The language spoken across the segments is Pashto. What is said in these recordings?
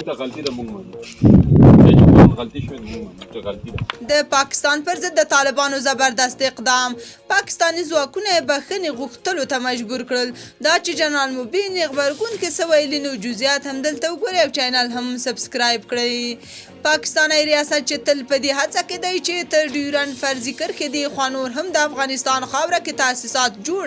غلطي ده مونږ منو غلطي شوې مونږ غلطي ده د پاکستان پر ضد د طالبانو زبردست اقدام پاکستاني ځواکونه یې بخښنې غوښتلو ته مجبور کړل دا چې جنرال مبین غبرګون کې څه ویلي نو جزئیات هم دلته وګورئ او چینل هم سبسکرایب کړئ پاکستاني ریاست چې تل په دې هڅه کې دی چې تر ډیورنډ فرضي کرښې دی خوا نور هم د افغانستان خاوره کې تاسیسات جوړ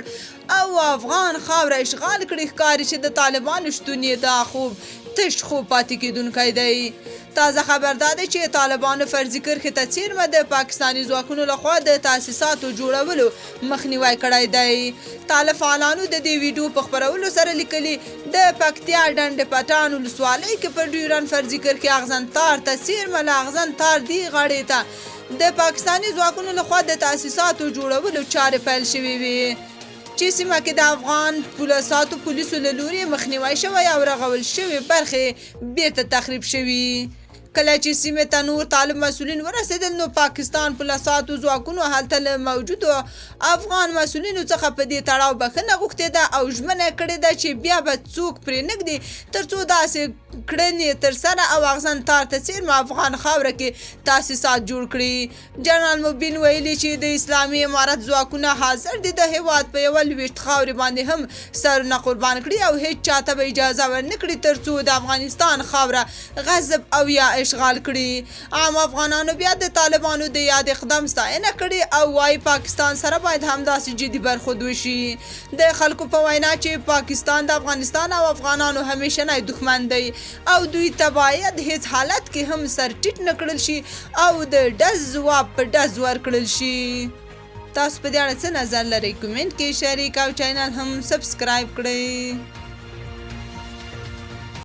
او افغان خاوره اشغال کړي ښکاري چې د طالبانو شتون یې دا خوب تش خوب پاتې کېدونکی دی تازه خبر دا دی چې طالبانو فرضي کرښې ته څیرمه د پاکستاني ځواکونو لخوا د تاسیساتو جوړولو مخنیوی کړی دی طالب فعالانو د دې ویډیو په خپرولو سره لیکلي د پکتیا ډنډ پټان ولسوالۍ کې پر ډیورنډ فرضي کرښې اغزن تار ته څیرمه له اغزن تار دی غاړې ته د پاکستاني ځواکونو لخوا د تاسیساتو جوړولو چارې پیل شوې وي چې سیمه کې د افغان پولیسو له لوري مخنیوی شوی او رغول شوی برخې بیرته تخریب شوي کله چې سیمې ته نور طالب مسؤلین ورسېدل نو پاکستان پولیسو ځواکونو هلته له موجودو افغان مسؤلینو څخه په دې تړاو بخښنه غوښتې ده او ژمنه یې کړې ده چې بیا به څوک پرې نږدي تر څو داسې کړنې ترسره او اغزن تار ته څیرمه افغان خاوره کې تاسیسات جوړ کړي جنرال مبین ویلي چې د اسلامي امارت ځواکونه حاضر دي د هېواد په یوه لویشت خاورې باندې هم سرونه قربان کړي او هیڅ چاته به اجازه ورنه کړي تر څو د افغانستان خاوره غصب او یا اشغال کړي عام افغانانو بیا د طالبانو د یاد اقدام ستاینه کړي او وايي پاکستان سره باید همداسې جدي برخورد وشي د خلکو په وینا چې پاکستان د افغانستان او افغانانو همیشنی دښمن دی او دوی ته باید هیڅ حالت کې هم سر ټیټ نه کړل شي او د ډز ځواب په ډز ورکړل شي تاسو په دې اړه څه نظر لرئ کومنټ کې شریک او چینل هم سبسکرایب کړئ